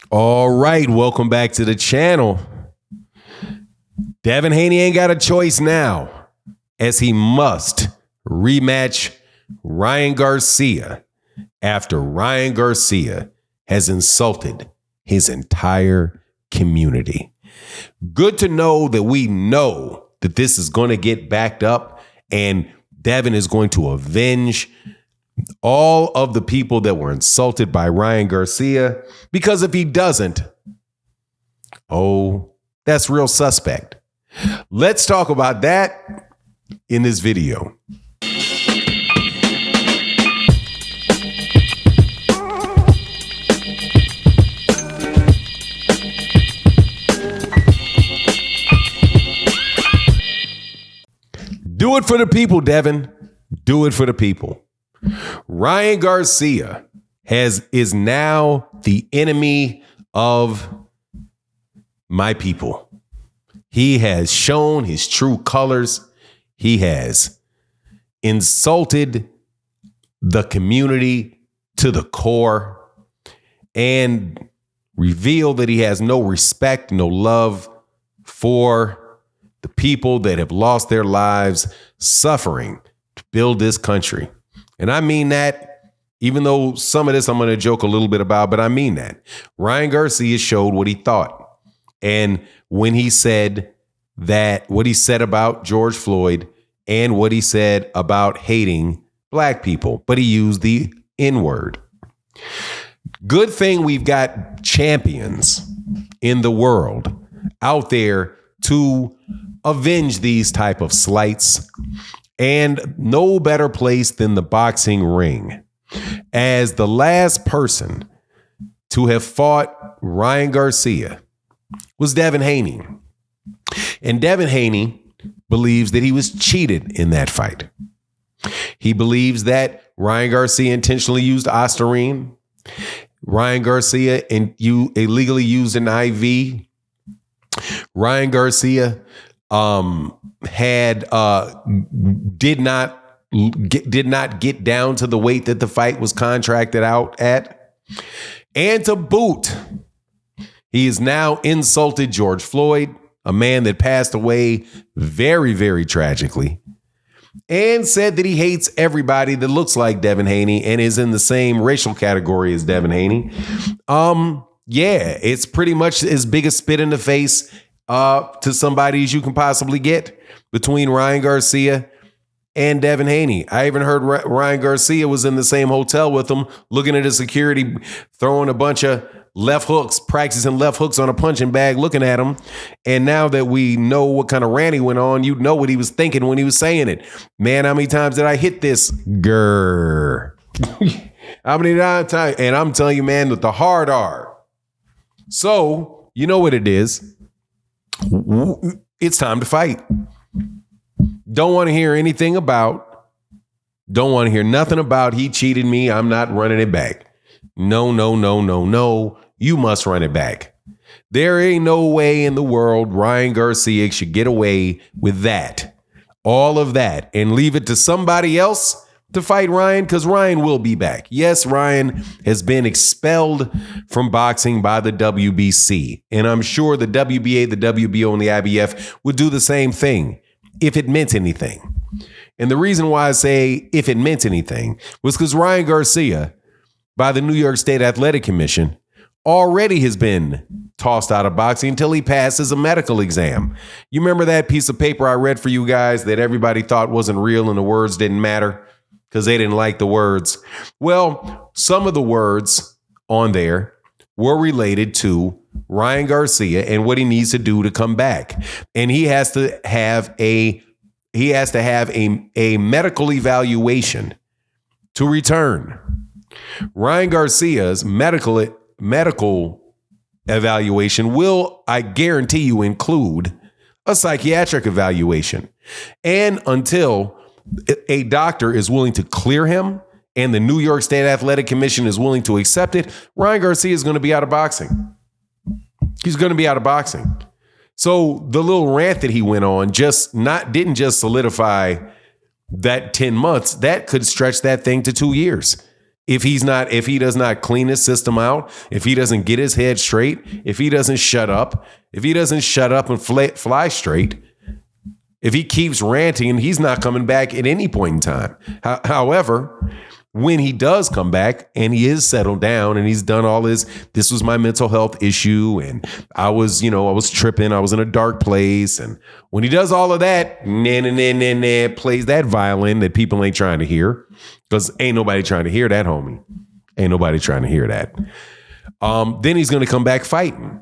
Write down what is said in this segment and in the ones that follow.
All right, welcome back to the channel. Devin Haney ain't got a choice now, as he must rematch Ryan Garcia after Ryan Garcia has insulted his entire community. Good to know that we know that this is going to get backed up and Devin is going to avenge all of the people that were insulted by Ryan Garcia, because if he doesn't, that's real suspect. Let's talk about that in this video. Do it for the people, Devin. Do it for the people. Ryan Garcia is now the enemy of my people. He has shown his true colors. He has insulted the community to the core and revealed that he has no respect, no love for the people that have lost their lives suffering to build this country. And I mean that, even though some of this I'm going to joke a little bit about, but I mean that. Ryan Garcia showed what he thought. And when he said that, what he said about George Floyd and what he said about hating black people, but he used the N-word. Good thing we've got champions in the world out there to avenge these type of slights. And no better place than the boxing ring. As the last person to have fought Ryan Garcia was Devin Haney. And Devin Haney believes that he was cheated in that fight. He believes that Ryan Garcia intentionally used Ostarine. Ryan Garcia illegally used an IV. Ryan Garcia did not get down to the weight that the fight was contracted out at. And to boot, he has now insulted George Floyd, a man that passed away very, very tragically, and said that he hates everybody that looks like Devin Haney and is in the same racial category as Devin Haney. It's pretty much as big a spit in the face to somebody as you can possibly get between Ryan Garcia and Devin Haney. I even heard Ryan Garcia was in the same hotel with him, looking at his security, throwing a bunch of left hooks, practicing left hooks on a punching bag, looking at him. And now that we know what kind of rant he went on, you know what he was thinking when he was saying it. Man, how many times did I hit this? Grr. How many times? And I'm telling you, man, with the hard R. So, you know what it is. It's time to fight. Don't want to hear anything about, don't want to hear nothing about he cheated me, I'm not running it back. No. You must run it back. There ain't no way in the world Ryan Garcia should get away with that. All of that and leave it to somebody else to fight Ryan, because Ryan will be back. Yes, Ryan has been expelled from boxing by the WBC. And I'm sure the WBA, the WBO, and the IBF would do the same thing if it meant anything. And the reason why I say if it meant anything was because Ryan Garcia, by the New York State Athletic Commission, already has been tossed out of boxing until he passes a medical exam. You remember that piece of paper I read for you guys that everybody thought wasn't real and the words didn't matter because they didn't like the words? Well, some of the words on there were related to Ryan Garcia and what he needs to do to come back. And he has to have a medical evaluation to return. Ryan Garcia's medical evaluation will, I guarantee you, include a psychiatric evaluation. And until a doctor is willing to clear him and the New York State Athletic Commission is willing to accept it, Ryan Garcia is going to be out of boxing. He's going to be out of boxing. So the little rant that he went on didn't just solidify that 10 months. That could stretch that thing to 2 years. if he does not clean his system out, if he doesn't get his head straight, if he doesn't shut up and fly straight, if he keeps ranting, he's not coming back at any point in time. However, when he does come back and he is settled down and he's done all this was my mental health issue and I was tripping, I was in a dark place. And when he does all of that, plays that violin that people ain't trying to hear, because ain't nobody trying to hear that, homie. Ain't nobody trying to hear that. Then he's going to come back fighting.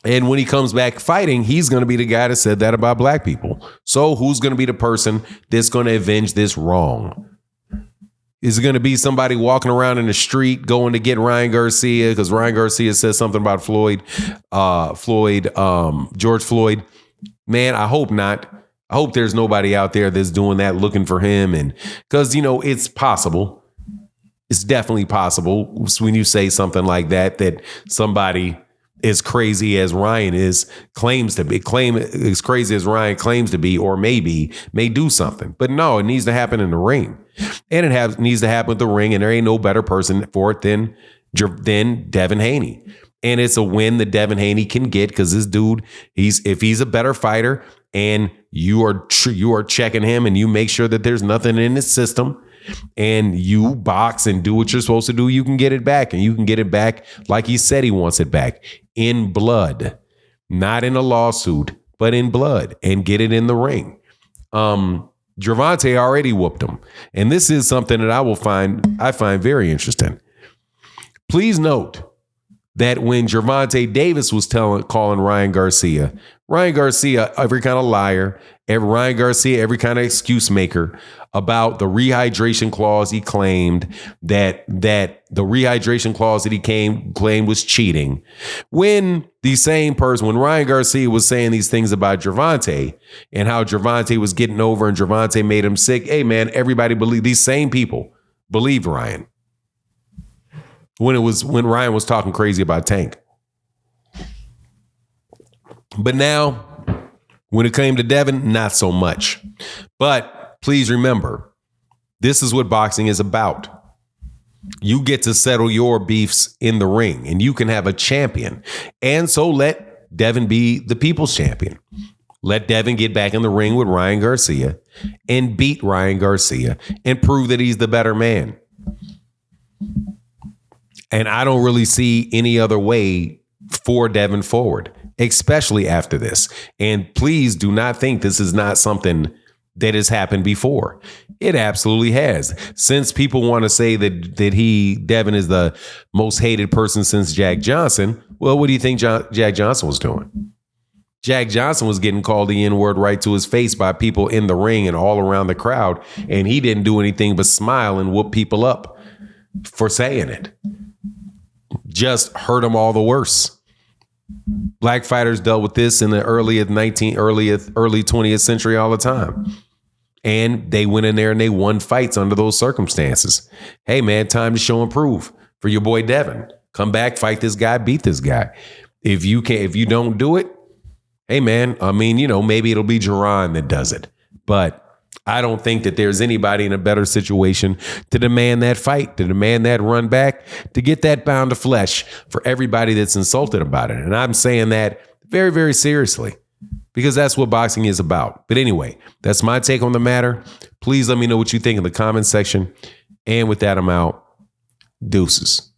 And when he comes back fighting, he's going to be the guy that said that about black people. So who's going to be the person that's going to avenge this wrong? Is it going to be somebody walking around in the street going to get Ryan Garcia because Ryan Garcia says something about George Floyd? Man, I hope not. I hope there's nobody out there that's doing that, looking for him. And because, it's possible. It's definitely possible when you say something like that somebody as crazy as Ryan as crazy as Ryan claims to be, or may do something. But no, it needs to happen in the ring. And it needs to happen with the ring, and there ain't no better person for it than Devin Haney. And it's a win that Devin Haney can get because this dude, if he's a better fighter and you are checking him and you make sure that there's nothing in his system and you box and do what you're supposed to do, you can get it back, and you can get it back like he said he wants it back, in blood, not in a lawsuit, but in blood, and get it in the ring. Gervonta already whooped him. And this is something that I find very interesting. Please note that when Gervonta Davis was calling Ryan Garcia, every kind of liar, Ryan Garcia, every kind of excuse maker about the rehydration clause he claimed that the rehydration clause that he claimed was cheating. When Ryan Garcia was saying these things about Gervonta and how Gervonta was getting over and Gervonta made him sick, hey man, everybody these same people believed Ryan when Ryan was talking crazy about Tank. But now, when it came to Devin, not so much. But please remember, this is what boxing is about. You get to settle your beefs in the ring, and you can have a champion. And so let Devin be the people's champion. Let Devin get back in the ring with Ryan Garcia and beat Ryan Garcia and prove that he's the better man. And I don't really see any other way for Devin forward, especially after this. And please do not think this is not something that has happened before. It absolutely has. Since people want to say that Devin is the most hated person since Jack Johnson, well, what do you think Jack Johnson was doing? Jack Johnson was getting called the N-word right to his face by people in the ring and all around the crowd, and he didn't do anything but smile and whoop people up for saying it. Just hurt them all the worse. Black fighters dealt with this in the early 20th century all the time. And they went in there and they won fights under those circumstances. Hey man, time to show and prove for your boy Devin. Come back, fight this guy, beat this guy. If you don't do it, hey man, maybe it'll be Jerron that does it. But I don't think that there's anybody in a better situation to demand that fight, to demand that run back, to get that pound of flesh for everybody that's insulted about it. And I'm saying that very, very seriously, because that's what boxing is about. But anyway, that's my take on the matter. Please let me know what you think in the comment section. And with that, I'm out. Deuces.